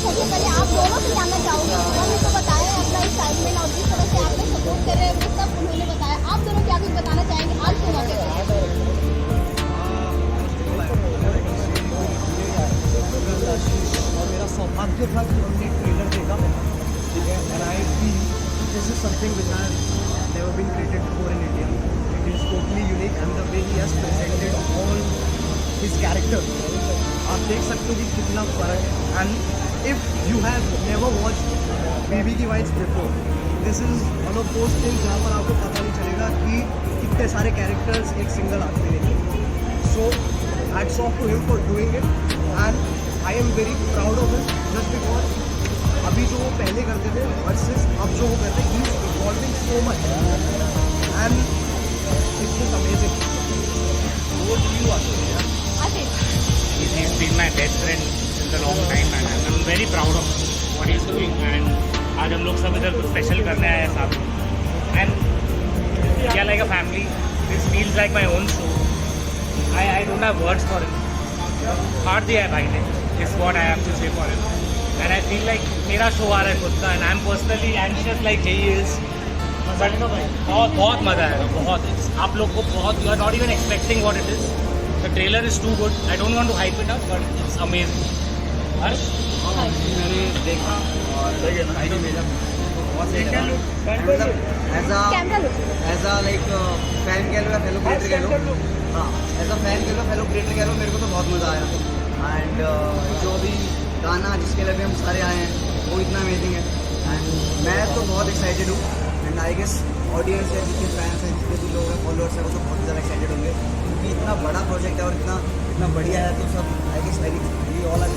सबसे पहले आप दोनों से जानना चाहूँगी, उन्होंने तो बताया अपना एक्साइटमेंट और जिस तरह से आप लोग सपोर्ट कर रहे हैं वो सब उन्होंने बताया, आप दोनों क्या कुछ बताना चाहेंगे आज के मौके पर? और मेरा सौभाग्य था कि हमने ट्रेलर देखा, ठीक है, and I feel this is something which has never been created before in India. It is totally unique and the way he has presented all his character, आप देख सकते हो कि कितना फर्क है. And if you have never watched baby की wives before, this is one of those things जहाँ पर आपको पता नहीं चलेगा कि कितने सारे कैरेक्टर्स एक सिंगल आदमी ने. So hats off to him for doing it and I am very proud of him just because अभी जो वो पहले करते थे वर्सेस अब जो वो करते हैं, he is evolving so much and it's just amazing. वो you Ashish, He's been my best friend since a long time and I'm very proud of what he's doing. And आज हम लोग सब इधर कुछ स्पेशल करने आए हैं साथ में. And yeah, like a family, this feels like my own show. I don't have words for him. हार दिया है भाई ने, is what I have to say for him. And I feel like मेरा शो आ रहा है खुद का and I'm personally anxious like he is. बहुत मज़ा आएगा, बहुत. आप लोग को बहुत, you are not even expecting what it is. The trailer is too good. I don't want to hype it up, but it's amazing. हर्ष? मैंने देखा और भाई ने मेरा बहुत सही लगा. मतलब कैमरा लो. एज अ लाइक फैन कह लो या फेलो क्रिएटर कह लो, हाँ एज अ फैन कह लो, फेलो क्रिएटर कह लो, मेरे को तो बहुत मज़ा आया. एंड जो भी गाना जिसके लिए भी हम सारे आए हैं वो इतना अमेजिंग है. एंड मैं तो बहुत एक्साइटेड हूँ एंड आई गेस ऑडियंस है, जितने फैंस हैं, जितने भी लोग हैं, फॉलोअर्स हैं, वो तो बहुत ज़्यादा एक्साइटेड होंगे क्योंकि इतना बड़ा प्रोजेक्ट है और इतना बढ़िया है. तो सब I guess very all are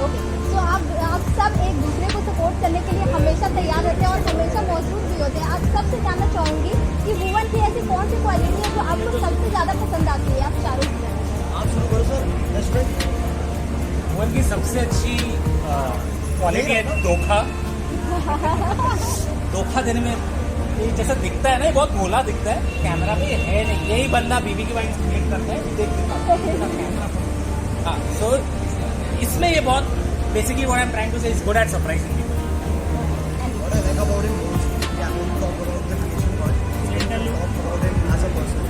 okay, तो आप सब एक दूसरे को सपोर्ट करने के लिए हमेशा तैयार रहते हैं और हमेशा मौजूद भी होते हैं. आज सबसे जानना चाहूँगी कि भुवन की ऐसी कौन सी क्वालिटी है जो आपको सबसे ज़्यादा पसंद आती है? आप चारों से. आप शुरू करो सर. रेस्पेक्ट. भुवन की सबसे अच्छी क्वालिटी है धोखा देने में. ये जैसा दिखता है ना, ये बहुत भोला दिखता है कैमरा पे, है नहीं. यही बंदा बीबी की वाइफ क्रिएट करता है, देख कैमरा. हाँ, सो इसमें ये बहुत basically what I am trying to say is good at surprising people. What I like about him is we are going to talk about the creation part. We are going to talk about him as a person.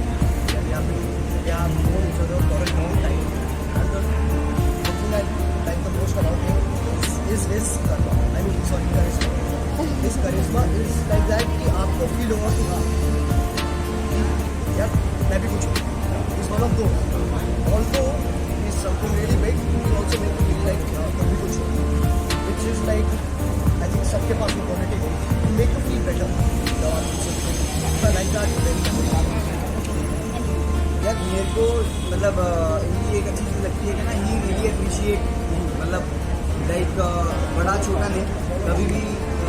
We have known each other for a long time. And the thing I like the most about him is his charisma. His charisma is like that कि आपको feel होगा कि हाँ यार मैं भी कुछ हूँ. He's one of those. Although he's something really big, he also makes me feel like मैं भी कुछ हूँ. Which is like I think सबके पास वो क्वालिटी है. To make you feel better. I like that very much. यार मेरे को मतलब इनकी एक अच्छी चीज़ लगती है कि ना ही रियली अप्रिशिएट, मतलब लाइक बड़ा छोटा नहीं, कभी भी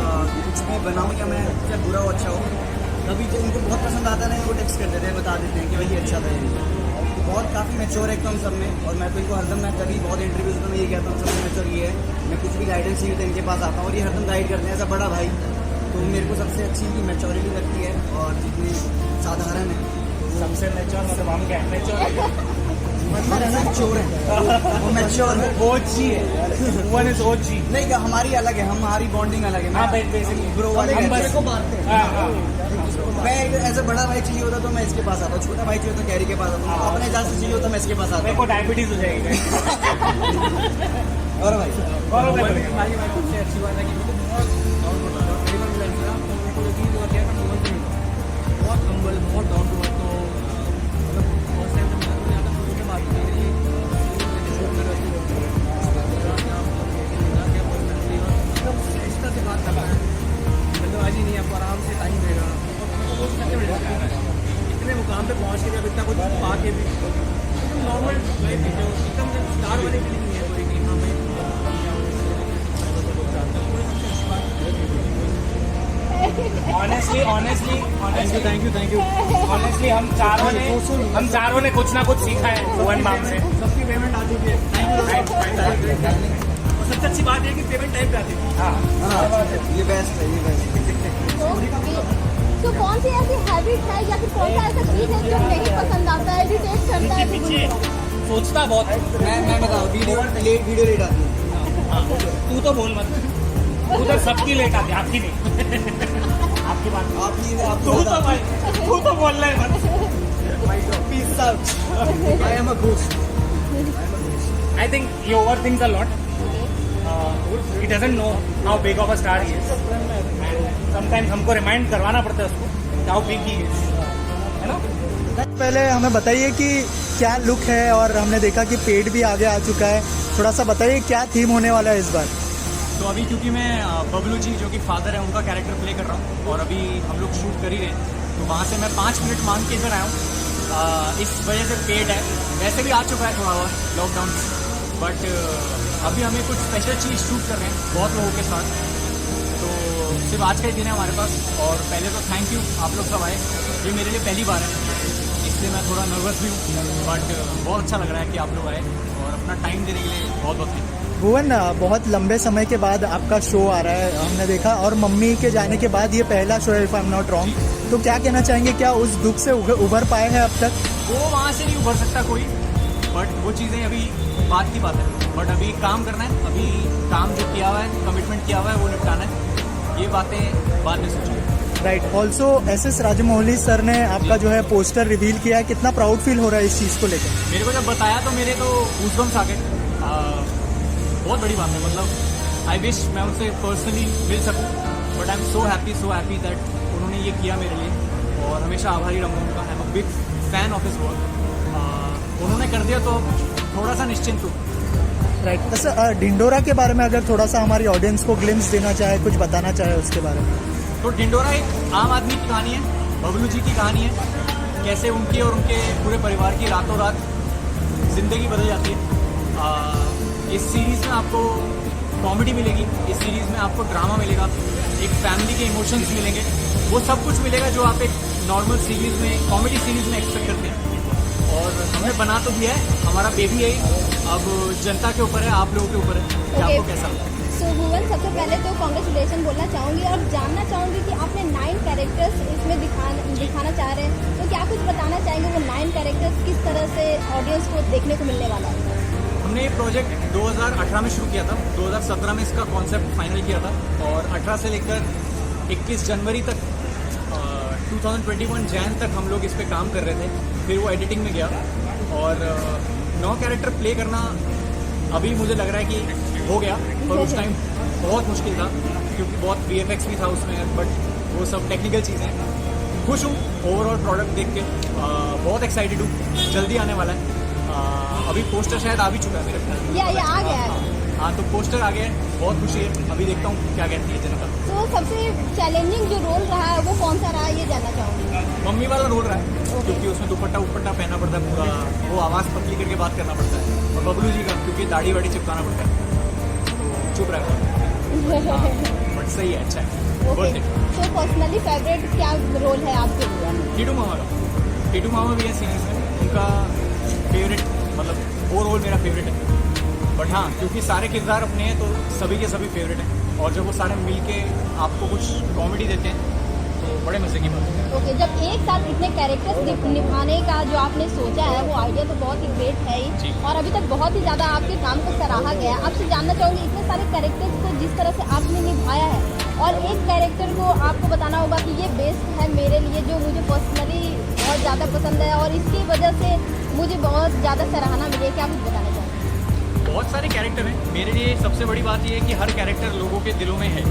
कुछ भी बनाऊँ या मैं क्या बुरा हो अच्छा हो, कभी जो उनको बहुत पसंद आता है ना वो टेक्स्ट कर देते हैं, बता देते हैं कि भाई ये अच्छा था. तो बहुत काफ़ी मैच्योर है एकदम सब में. और मैं तो इनको हरदम, मैं कभी बहुत इंटरव्यूज में ये कहता हूँ सबसे मैच्योर ये है. मैं कुछ भी गाइडेंस चाहिए तो इनके पास आता हूँ और ये हरदम गाइड करते हैं एज अ बड़ा भाई. तो मेरे को सबसे अच्छी इनकी मैच्योरिटी लगती है और जितनी साधारण है. सबसे मैच्योर मतलब हम क्या मैच्योर है? मैच्योर है वो मैच्योर है. ओजी है, वन इज ओजी. नहीं हमारी अलग है, हमारी बॉन्डिंग अलग है. हाँ, बेसिकली ब्रो वाले हम बस को मारते हैं. मैं एज अ बड़ा भाई चाहिए होता तो मैं इसके पास आता हूँ, छोटा भाई चाहिए तो कैरी के पास आता हूँ, अपने हिसाब से चाहिए होता मैं इसके पास आता मेरे हूँ. को डायबिटीज हो जाएगी. और भाई सबसे अच्छी बात है कि मुझे बहुत डाउन टू अर्थ, पहली बार मिला था तो मेरे को यकीन हुआ कि मैं भुवन से बहुत हम्बल, बहुत डाउन टू अर्थ. तो मतलब बहुत टाइम से मिला तो यहाँ तक मुझे बात की रही ऐसा से बात कर रहा है, जल्दबाजी नहीं, आपको आराम से टाइम देगा. तो सच में इतने मुकाम पे पहुँच के जब इतना कुछ पा के भी एकदम नॉर्मल लाइफ है, जो एकदम स्टार वाले की नहीं है कोई कि हाँ भाई Honestly, thank you. Honestly, हम चारों ने कुछ ना कुछ सीखा है भुवन मैम से. सबकी पेमेंट आ चुकी है. और सबसे अच्छी बात है कि पेमेंट टाइम पे आती है. हाँ, ये बेस्ट है, ये बेस्ट. तो कौन सी ऐसी हैबिट है या फिर कौन सा ऐसा चीज़ है जो नहीं पसंद आता है, इरिटेट करता है? सोचता बहुत है। मैं बताऊँ वीडियो लेट आती है। हाँ, तू तो बोल मत, उधर सबकी लेट आती, आपकी नहीं। आपकी बात तू तो भाई, तू तो बोल रहा है मत। Peace out. I am a ghost. I think he overthinks a lot. He doesn't know how big of a star he is. And sometimes हमको remind करवाना पड़ता है उसको how big he is. है ना? पहले हमें बताइए कि क्या लुक है, और हमने देखा कि पेट भी आगे आ चुका है। थोड़ा सा बताइए क्या थीम होने वाला है इस बार। तो अभी क्योंकि मैं बबलू जी जो कि फादर है उनका कैरेक्टर प्ले कर रहा हूँ, और अभी हम लोग शूट कर ही रहे हैं, तो वहाँ से मैं 5 मिनट मांग के इधर आया हूँ। इस वजह से पेड है, वैसे भी आ चुका है थोड़ा बहुत लॉकडाउन में, बट अभी हमें कुछ स्पेशल चीज़ शूट कर रहे हैं बहुत लोगों के साथ। तो सिर्फ आज का ही दिन है हमारे पास, और पहले तो थैंक यू आप लोग सब आए, ये मेरे लिए पहली बार है, इसलिए मैं थोड़ा नर्वस भी हूँ, बट बहुत अच्छा लग रहा है कि आप लोग आए, और अपना टाइम देने के लिए बहुत बहुत थैंक यू। भुवन, बहुत लंबे समय के बाद आपका शो आ रहा है, हमने देखा, और मम्मी के जाने के बाद ये पहला शो है, if I am not wrong, तो क्या कहना चाहेंगे, क्या उस दुख से उभर पाए हैं अब तक? वो वहाँ से नहीं उभर सकता कोई, बट वो चीज़ें अभी बात की बात है, बट अभी काम करना है, अभी काम जो किया हुआ है, कमिटमेंट किया हुआ है वो निपटाना है, ये बातें बाद में सोचेंगे। Right. Also SS Rajamouli sir ने आपका जो है पोस्टर रिवील किया है, कितना प्राउड फील हो रहा है इस चीज़ को लेकर? मेरे को जब बताया तो मेरे तो गूज़बम्स आ गए, बहुत बड़ी बात है, मतलब आई विश मैं उनसे पर्सनली मिल सकूं, but I am so happy that उन्होंने ये किया मेरे लिए, और हमेशा आभारी रहूँगा उनका। I am a big fan of his work, उन्होंने कर दिया तो थोड़ा सा निश्चिंत हूँ। राइट। अच्छा, ढिंडोरा के बारे में अगर थोड़ा सा हमारी ऑडियंस को ग्लिम्स देना चाहे, कुछ बताना चाहे उसके बारे में। तो ढिंडोरा एक आम आदमी की कहानी है, बबलू जी की कहानी है, कैसे उनकी और उनके पूरे परिवार की रातों रात जिंदगी बदल जाती है। इस सीरीज़ में आपको कॉमेडी मिलेगी, इस सीरीज़ में आपको ड्रामा मिलेगा, एक फैमिली के इमोशंस मिलेंगे, वो सब कुछ मिलेगा जो आप एक नॉर्मल सीरीज़ में, कॉमेडी सीरीज़ में एक्सपेक्ट करते हैं। और हमने बना तो दिया है, हमारा बेबी है, अब जनता के ऊपर है, आप लोगों के ऊपर है कि आपको कैसा लगता है। सो भुवन, सबसे पहले तो कॉन्ग्रेचुलेशन बोलना चाहूँगी, और जानना चाहूँगी कि आपने 9 कैरेक्टर्स इसमें दिखाना चाह रहे हैं, तो क्या कुछ बताना चाहेंगे वो 9 कैरेक्टर्स किस तरह से ऑडियंस को देखने को मिलने वाला है? हमने ये प्रोजेक्ट 2018 में शुरू किया था, 2017 में इसका कॉन्सेप्ट फाइनल किया था, और 18 से लेकर 21 जनवरी तक 2021 जैन तक हम लोग इस पे काम कर रहे थे। फिर वो एडिटिंग में गया, और 9 कैरेक्टर प्ले करना अभी मुझे लग रहा है कि हो गया, पर उस टाइम बहुत मुश्किल था, क्योंकि बहुत VFX भी था उसमें, बट वो सब टेक्निकल चीज़ें हैं। खुश हूँ ओवरऑल प्रोडक्ट देख के, बहुत एक्साइटेड हूँ, जल्दी आने वाला है। अभी पोस्टर शायद आ भी चुका है मेरे पास, ये आ गया है। हाँ, तो पोस्टर आ गया है, बहुत खुशी है। अभी देखता हूँ क्या कहती है जनता। तो सबसे चैलेंजिंग जो रोल रहा है वो कौन सा रहा है, ये जानना चाहूँगी। मम्मी वाला रोल रहा है, क्योंकि उसमें दुपट्टा पहनना पड़ता है पूरा, वो आवाज़ पतली करके बात करना पड़ता है, और बबलू जी का क्योंकि दाढ़ी वाड़ी चिपकाना पड़ता है, तो चुप रहा है, बट सही है, अच्छा है। ओके, तो पर्सनली फेवरेट क्या रोल है आपके लिए? टीटू मामा का, टीटू मामा भी है सीरीज में, उनका फेवरेट, मतलब वो रोल मेरा फेवरेट है, बट हाँ, क्योंकि सारे किरदार अपने हैं तो सभी के सभी फेवरेट हैं, और जब वो सारे मिल के आपको कुछ कॉमेडी देते हैं तो बड़े मज़े की बात है। ओके, जब एक साथ इतने कैरेक्टर्स निभाने का जो आपने सोचा है वो आइडिया तो बहुत ही ग्रेट है ही, और अभी तक बहुत ही ज़्यादा आपके काम को सराहा गया है। आपसे जानना चाहूँगी, इतने सारे कैरेक्टर्स को जिस तरह से आपने निभाया है, और एक कैरेक्टर को आपको बताना होगा कि ये बेस्ट है मेरे लिए, जो मुझे पर्सनली बहुत ज़्यादा पसंद है, और इसकी वजह से मुझे बहुत ज़्यादा सराहना मिली है, क्या कुछ बताना चाहूँगी? बहुत सारे कैरेक्टर हैं, मेरे लिए सबसे बड़ी बात यह है कि हर कैरेक्टर लोगों के दिलों में है।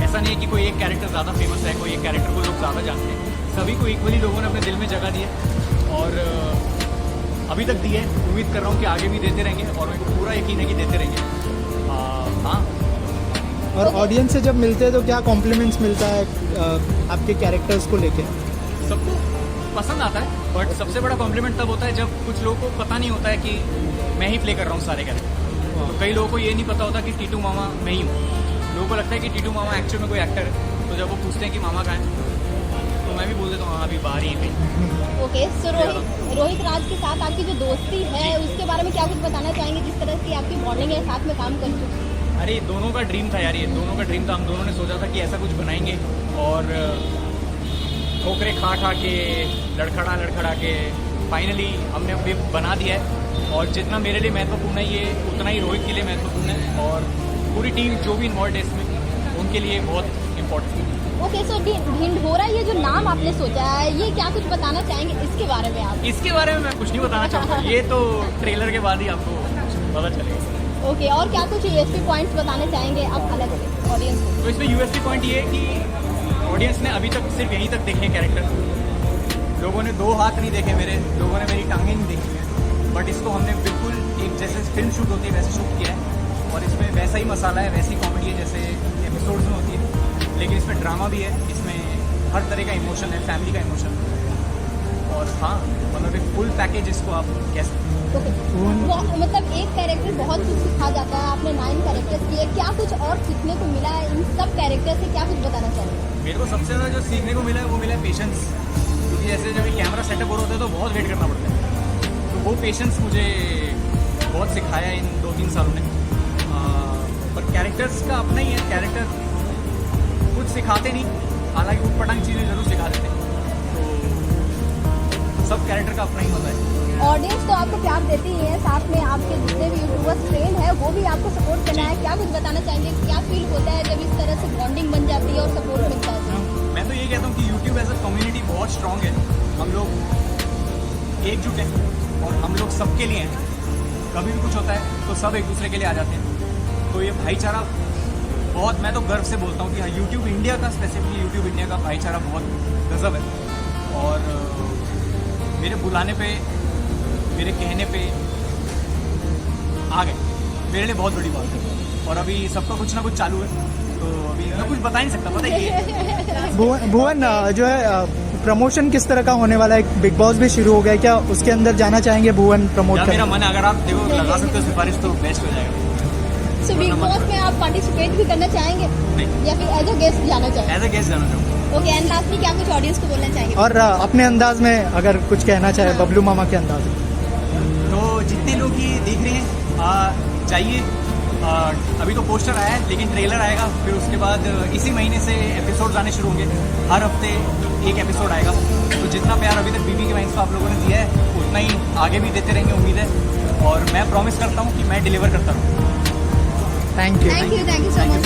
ऐसा नहीं है कि कोई एक कैरेक्टर ज़्यादा फेमस है, कोई एक कैरेक्टर को लोग ज़्यादा जानते हैं, सभी को इक्वली लोगों ने अपने दिल में जगह दी है, और अभी तक दी है, उम्मीद कर रहा हूँ कि आगे भी देते रहेंगे, और मेरे को पूरा यकीन है कि देते रहेंगे। हाँ। और ऑडियंस से जब मिलते हैं तो क्या कॉम्प्लीमेंट्स मिलता है आपके कैरेक्टर्स को लेके? सबको पसंद आता है, बट सबसे बड़ा कॉम्प्लीमेंट तब होता है जब कुछ लोगों को पता नहीं होता है कि मैं ही प्ले कर रहा हूँ सारे कैरेक्टर। तो कई लोगों को ये नहीं पता होता कि टीटू मामा मैं ही हूँ, लोगों को लगता है कि टीटू मामा एक्चुअल में कोई एक्टर है, तो जब वो पूछते हैं कि मामा कहाँ है, तो मैं भी बोल देता हूँ हाँ अभी बाहर ही है। ओके, सो रोहित राज के साथ आपकी जो दोस्ती है उसके बारे में क्या कुछ बताना चाहेंगे, जिस तरह की आपकी बॉन्डिंग है, साथ में काम कर चुके? अरे दोनों का ड्रीम था यार, ये दोनों का ड्रीम था, हम दोनों ने सोचा था कि ऐसा कुछ बनाएंगे, और ठोकरे खा के लड़खड़ा के फाइनली हमने वेब बना दिया है और जितना मेरे लिए महत्वपूर्ण है ये उतना ही रोहित के लिए महत्वपूर्ण है और पूरी टीम जो भी इन्वॉल्व है इसमें उनके लिए बहुत इम्पोर्टेंट है। ओके सो ढिंढोरा ये जो नाम आपने सोचा है ये क्या कुछ बताना चाहेंगे इसके बारे में आप? इसके बारे में मैं कुछ नहीं बताना चाहूँगा, ये तो ट्रेलर के बाद ही आपको पता चलेगा। ओके और क्या कुछ यूएसपी पॉइंट्स बताने चाहेंगे आप अलग से ऑडियंस को? तो इसमें यूएसपी पॉइंट ये है कि ऑडियंस ने अभी तक सिर्फ यहीं तक देखे कैरेक्टर, लोगों ने 2 हाथ नहीं देखे मेरे, लोगों ने मेरी टांगें नहीं देखी हैं, बट इसको हमने बिल्कुल एक जैसे फिल्म शूट होती है वैसे शूट किया है और इसमें वैसा ही मसाला है, वैसी कॉमेडी है जैसे एपिसोड्स में होती है, लेकिन इसमें ड्रामा भी है, इसमें हर तरह का इमोशन है, फैमिली का इमोशन है और हाँ मतलब एक फुल पैकेज इसको आप कह सकते हैं। ओके मतलब एक कैरेक्टर बहुत कुछ सिखा जाता है, आपने 9 कैरेक्टर्स किए, क्या कुछ और सीखने को मिला है इन सब कैरेक्टर से, क्या कुछ बताना चाहेंगे? मेरे को सबसे ज़्यादा जो सीखने को मिला है वो मिला है पेशेंस, क्योंकि जैसे जब कैमरा सेटअप हो रहा होता है तो बहुत वेट करना पड़ता है, तो वो पेशेंस मुझे बहुत सिखाया इन 2-3 सालों ने। पर कैरेक्टर्स का अपना ही है, कैरेक्टर कुछ सिखाते नहीं, हालांकि उटपटांग चीज़ें जरूर सिखा देते हैं, तो सब कैरेक्टर का अपना ही मजा है। ऑडियंस तो आपको प्यार देती ही है, साथ में आपके जितने भी यूट्यूबर्स फ्रेंड है वो भी आपको सपोर्ट करना है, क्या कुछ बताना चाहेंगे? क्या फील होता है जब इस तरह से बॉन्डिंग बन जाती है और सपोर्ट मिलता है? मैं तो ये कहता हूँ कि यूट्यूब एज अ कम्युनिटी बहुत स्ट्रांग है, हम लोग एकजुट हैं और हम लोग सबके लिए हैं, कभी भी कुछ होता है तो सब एक दूसरे के लिए आ जाते हैं, तो ये भाईचारा बहुत, मैं तो गर्व से बोलता हूँ कि यूट्यूब इंडिया का, स्पेसिफिकली यूट्यूब इंडिया का भाईचारा बहुत गजब है और मेरे बुलाने पे, मेरे कहने पे आ गए, मेरे लिए बहुत बड़ी बात है और अभी सबका कुछ ना कुछ चालू है, तो अभी मैं कुछ बता नहीं सकता, पता ही है। भुवन जो है प्रमोशन किस तरह का होने वाला है? बिग बॉस भी शुरू हो गया, क्या उसके अंदर जाना चाहेंगे भुवन प्रमोट या करने? मेरा मन है, अगर आप देखो लगा सकते हो सिफारिश तो बेस्ट हो जाएगा। सो बिग बॉस में आप पार्टिसिपेट भी करना चाहेंगे नहीं, या फिर एज अ गेस्ट जाना चाहेंगे? एज अ गेस्ट जाना चाहूँगा। ओके एंड लास्टली क्या कुछ ऑडियंस को बोलना चाहेंगे? और अपने अंदाज में अगर कुछ कहना चाहे बबलू मामा के अंदाज में? तो जितने लोग ये देख रहे हैं चाहिए, अभी तो पोस्टर आया है लेकिन ट्रेलर आएगा, फिर उसके बाद इसी महीने से एपिसोड्स आने शुरू होंगे, हर हफ्ते एक एपिसोड आएगा, तो जितना प्यार अभी तक बीबी के वाइन्स को आप लोगों ने दिया है उतना ही आगे भी देते रहेंगे, उम्मीद है, और मैं प्रॉमिस करता हूँ कि मैं डिलीवर करता रहूँ। Thank you thank you so much.